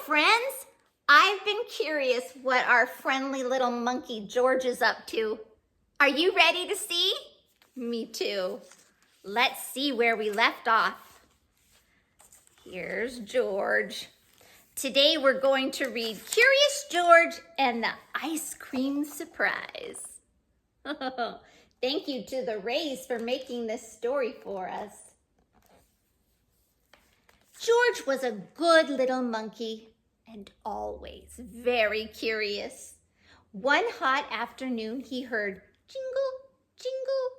friends! I've been curious what our friendly little monkey George is up to. Are you ready to see? Me too. Let's see where we left off. Here's George. Today we're going to read Curious George and the Ice Cream Surprise. Thank you to the Rays for making this story for us. George was a good little monkey and always very curious. One hot afternoon he heard jingle, jingle,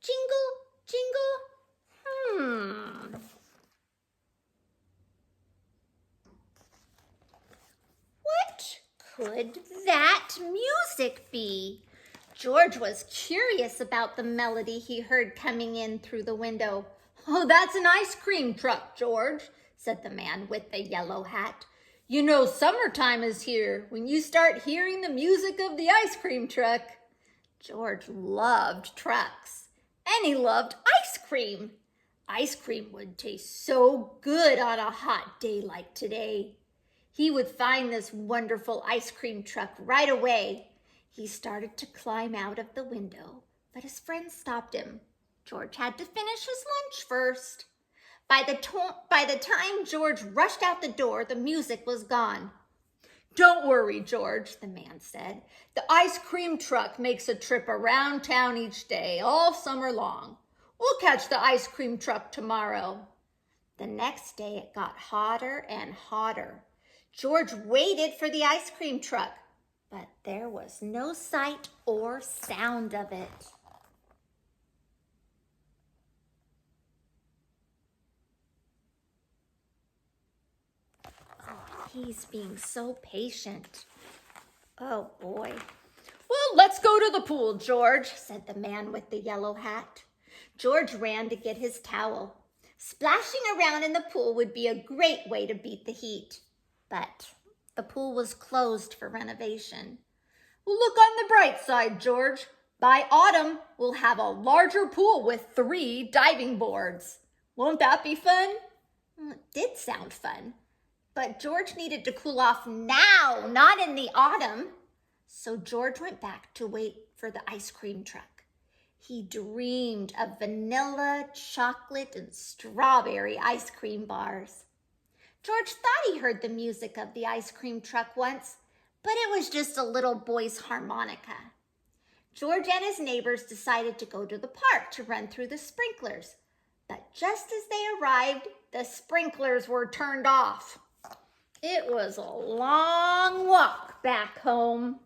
jingle, jingle. What could that music be? George was curious about the melody he heard coming in through the window. "Oh, that's an ice cream truck, George," said the man with the yellow hat. "You know summertime is here when you start hearing the music of the ice cream truck." George loved trucks, and he loved ice cream. Ice cream would taste so good on a hot day like today. He would find this wonderful ice cream truck right away. He started to climb out of the window, but his friend stopped him. George had to finish his lunch first. By the time George rushed out the door, the music was gone. "Don't worry, George," the man said. "The ice cream truck makes a trip around town each day, all summer long. We'll catch the ice cream truck tomorrow." The next day it got hotter and hotter. George waited for the ice cream truck, but there was no sight or sound of it. Oh, he's being so patient. Oh, boy. "Well, let's go to the pool, George," said the man with the yellow hat. George ran to get his towel. Splashing around in the pool would be a great way to beat the heat. But the pool was closed for renovation. "Look on the bright side, George. By autumn, we'll have a larger pool with 3 diving boards. Won't that be fun?" It did sound fun, but George needed to cool off now, not in the autumn. So George went back to wait for the ice cream truck. He dreamed of vanilla, chocolate, and strawberry ice cream bars. George thought he heard the music of the ice cream truck once, but it was just a little boy's harmonica. George and his neighbors decided to go to the park to run through the sprinklers. But just as they arrived, the sprinklers were turned off. It was a long walk back home.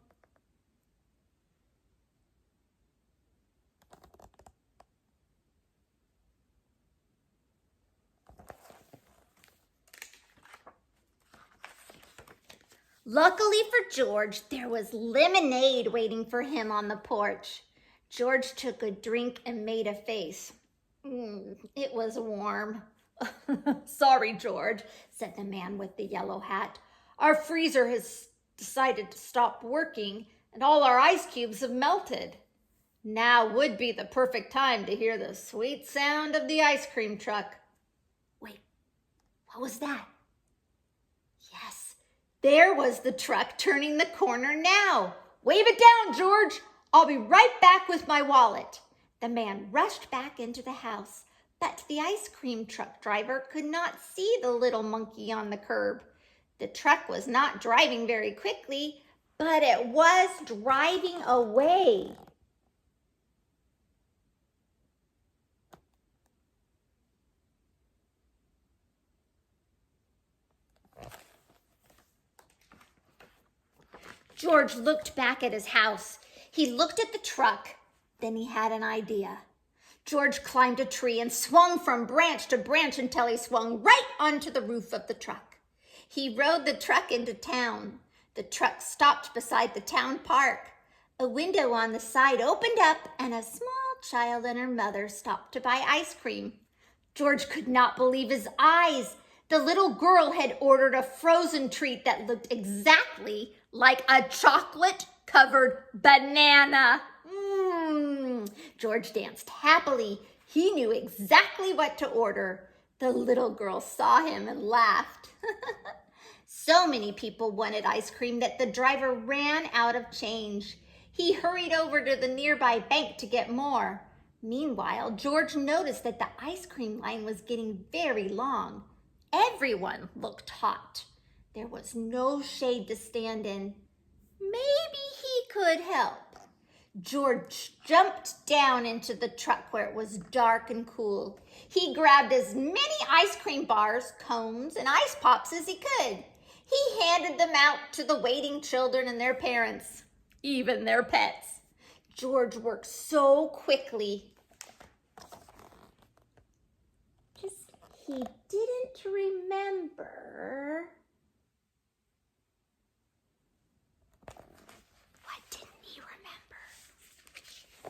Luckily for George, there was lemonade waiting for him on the porch. George took a drink and made a face. It was warm. "Sorry, George," said the man with the yellow hat. "Our freezer has decided to stop working and all our ice cubes have melted. Now would be the perfect time to hear the sweet sound of the ice cream truck." Wait, what was that? Yes. There was the truck turning the corner now. "Wave it down, George. I'll be right back with my wallet." The man rushed back into the house, but the ice cream truck driver could not see the little monkey on the curb. The truck was not driving very quickly, but it was driving away. George looked back at his house. He looked at the truck. Then he had an idea. George climbed a tree and swung from branch to branch until he swung right onto the roof of the truck. He rode the truck into town. The truck stopped beside the town park. A window on the side opened up and a small child and her mother stopped to buy ice cream. George could not believe his eyes. The little girl had ordered a frozen treat that looked exactly like a chocolate-covered banana. George danced happily. He knew exactly what to order. The little girl saw him and laughed. So many people wanted ice cream that the driver ran out of change. He hurried over to the nearby bank to get more. Meanwhile, George noticed that the ice cream line was getting very long. Everyone looked hot. There was no shade to stand in. Maybe he could help. George jumped down into the truck where it was dark and cool. He grabbed as many ice cream bars, cones, and ice pops as he could. He handed them out to the waiting children and their parents, even their pets. George worked so quickly. He didn't remember. What didn't he remember?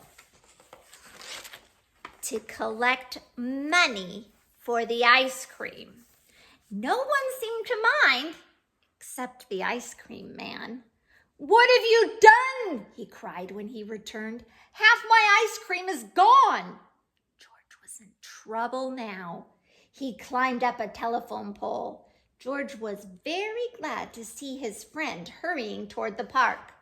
To collect money for the ice cream. No one seemed to mind, except the ice cream man. "What have you done?" he cried when he returned. "Half my ice cream is gone." George was in trouble now. He climbed up a telephone pole. George was very glad to see his friend hurrying toward the park.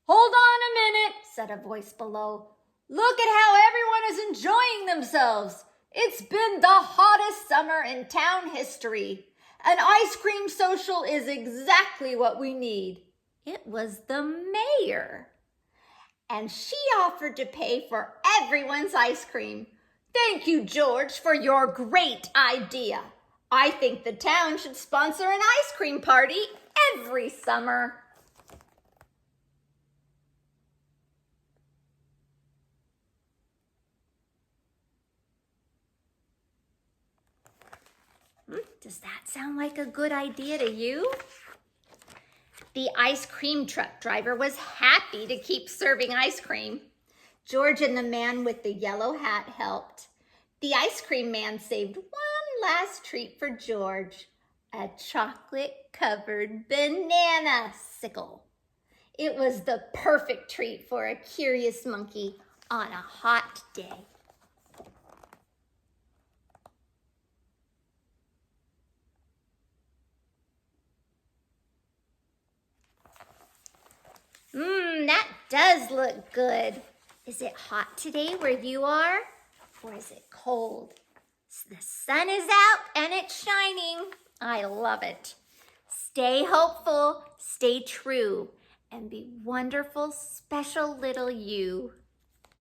"Hold on a minute," said a voice below. "Look at how everyone is enjoying themselves. It's been the hottest summer in town history. An ice cream social is exactly what we need." It was the mayor. And she offered to pay for everyone's ice cream. "Thank you, George, for your great idea. I think the town should sponsor an ice cream party every summer." Does that sound like a good idea to you? The ice cream truck driver was happy to keep serving ice cream. George and the man with the yellow hat helped. The ice cream man saved one last treat for George, a chocolate-covered banana sickle. It was the perfect treat for a curious monkey on a hot day. That does look good. Is it hot today where you are? Or is it cold? The sun is out and it's shining. I love it. Stay hopeful, stay true, and be wonderful, special little you.